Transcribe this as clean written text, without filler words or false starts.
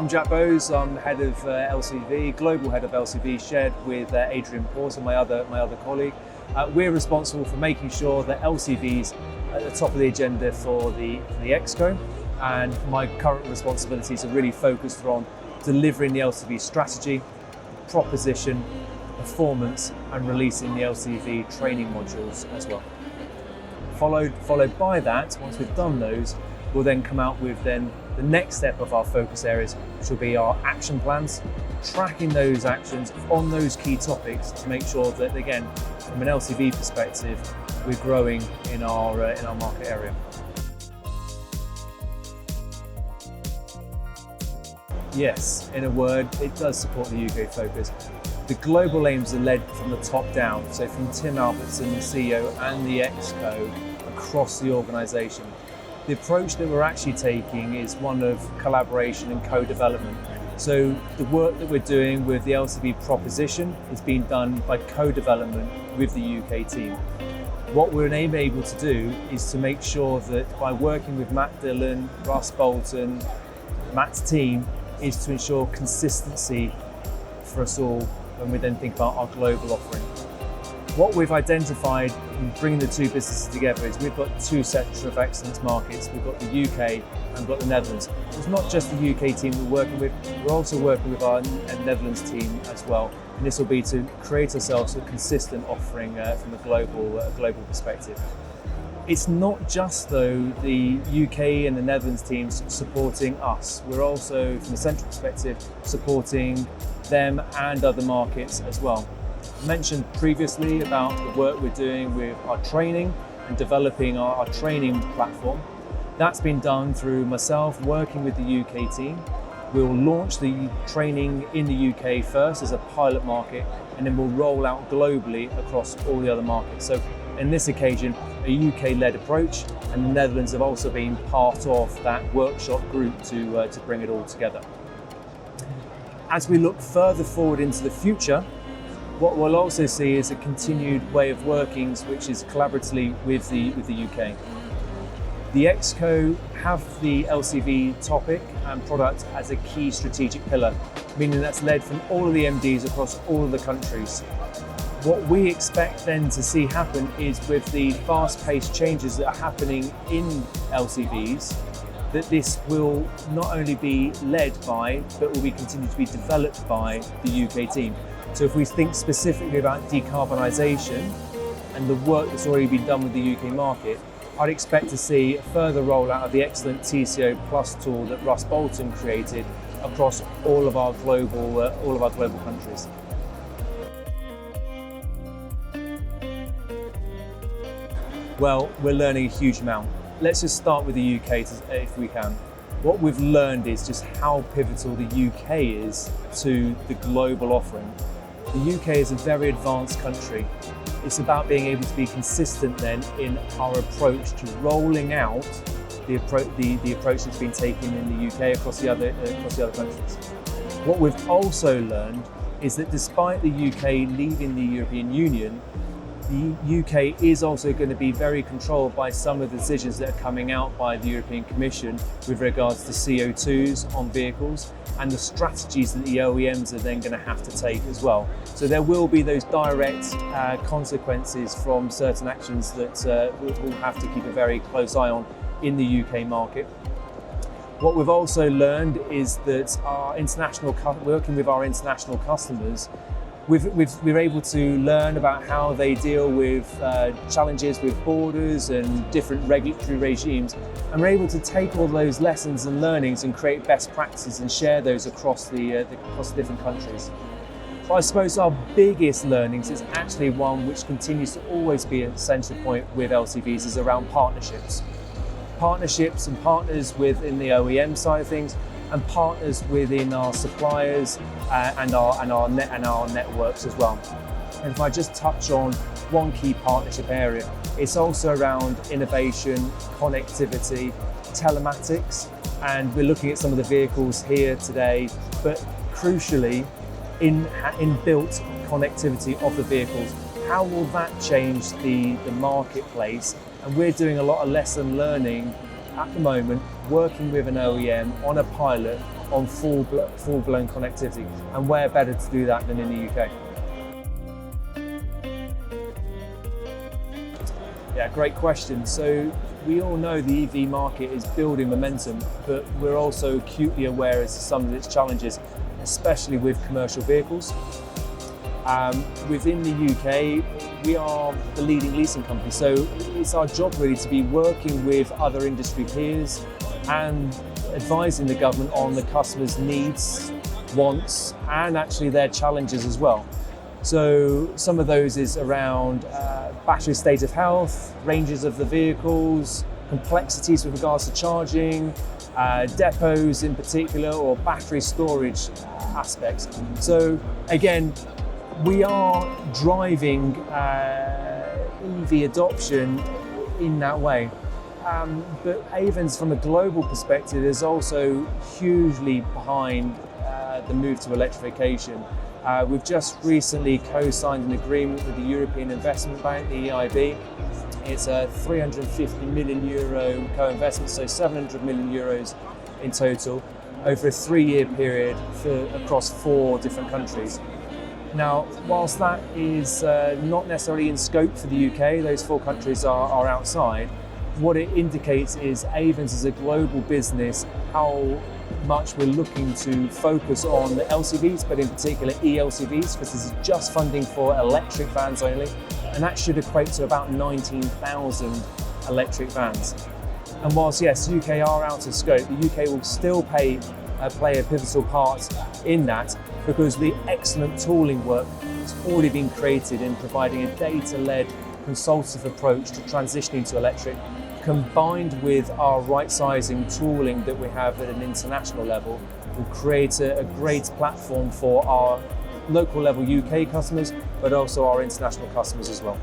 I'm Jack Bowes. I'm head of LCV, global head of LCV, shared with Adrian Porter, my other colleague. We're responsible for making sure that LCV's at the top of the agenda for the Exco, and my current responsibilities are really focused on delivering the LCV strategy, proposition, performance, and releasing the LCV training modules as well. Followed by that, once we've done those, we'll then come out with then the next step of our focus areas, which will be our action plans, tracking those actions on those key topics to make sure that, again, from an LCV perspective, we're growing in our market area. Yes, in a word, it does support the UK focus. The global aims are led from the top down, so from Tim Albertson, the CEO, and the Exco across the organisation. The approach that we're actually taking is one of collaboration and co-development. So the work that we're doing with the LCV proposition is being done by co-development with the UK team. What we're able to do is to make sure that by working with Matt Dillon, Russ Bolton, Matt's team, is to ensure consistency for us all when we then think about our global offering. What we've identified in bringing the two businesses together is we've got two centres of excellence markets. We've got the UK and we've got the Netherlands. It's not just the UK team we're working with, we're also working with our Netherlands team as well. And this will be to create ourselves a consistent offering from a global perspective. It's not just though the UK and the Netherlands teams supporting us. We're also, from a central perspective, supporting them and other markets as well. I mentioned previously about the work we're doing with our training and developing our training platform. That's been done through myself working with the UK team. We'll launch the training in the UK first as a pilot market, and then we'll roll out globally across all the other markets. So in this occasion, a UK-led approach, and the Netherlands have also been part of that workshop group to bring it all together. As we look further forward into the future, what we'll also see is a continued way of working, which is collaboratively with the UK. The Exco have the LCV topic and product as a key strategic pillar, meaning that's led from all of the MDs across all of the countries. What we expect then to see happen is with the fast-paced changes that are happening in LCVs, that this will not only be led by, but will be continued to be developed by the UK team. So if we think specifically about decarbonisation and the work that's already been done with the UK market, I'd expect to see a further rollout of the excellent TCO Plus tool that Russ Bolton created across all of our global countries. Well, we're learning a huge amount. Let's just start with the UK if we can. What we've learned is just how pivotal the UK is to the global offering. The UK is a very advanced country. It's about being able to be consistent then in our approach to rolling out the approach that's been taken in the UK across the other countries. What we've also learned is that despite the UK leaving the European Union, the UK is also going to be very controlled by some of the decisions that are coming out by the European Commission with regards to CO2s on vehicles and the strategies that the OEMs are then going to have to take as well. So there will be those direct consequences from certain actions that we'll have to keep a very close eye on in the UK market. What we've also learned is that working with our international customers, we're able to learn about how they deal with challenges with borders and different regulatory regimes, and we're able to take all those lessons and learnings and create best practices and share those across the different countries. But I suppose our biggest learnings is actually one which continues to always be a central point with LCVs is around partnerships. Partnerships and partners within the OEM side of things, and partners within our suppliers and our networks as well. And if I just touch on one key partnership area, it's also around innovation, connectivity, telematics, and we're looking at some of the vehicles here today, but crucially, in-built connectivity of the vehicles. How will that change the marketplace? And we're doing a lot of lesson learning at the moment working with an OEM on a pilot on full-blown connectivity. And where better to do that than in the UK? Yeah, great question. So we all know the EV market is building momentum, but we're also acutely aware as to some of its challenges, especially with commercial vehicles. Within the UK, we are the leading leasing company, so it's our job really to be working with other industry peers and advising the government on the customers' needs, wants, and actually their challenges as well. So some of those is around battery state of health, ranges of the vehicles, complexities with regards to charging, depots in particular, or battery storage aspects. So again, we are driving EV adoption in that way. But Ayvens, from a global perspective, is also hugely behind the move to electrification. We've just recently co-signed an agreement with the European Investment Bank, the EIB. It's a 350 million euro co-investment, so 700 million euros in total, over a 3-year period across 4 different countries. Now, whilst that is not necessarily in scope for the UK, those 4 countries are outside, what it indicates is Ayvens as a global business, how much we're looking to focus on the LCVs, but in particular eLCVs, because this is just funding for electric vans only, and that should equate to about 19,000 electric vans. And whilst yes, UK are out of scope, the UK will still play a pivotal part in that, because the excellent tooling work has already been created in providing a data-led consultative approach to transitioning to electric, combined with our right-sizing tooling that we have at an international level, will create a great platform for our local level UK customers, but also our international customers as well.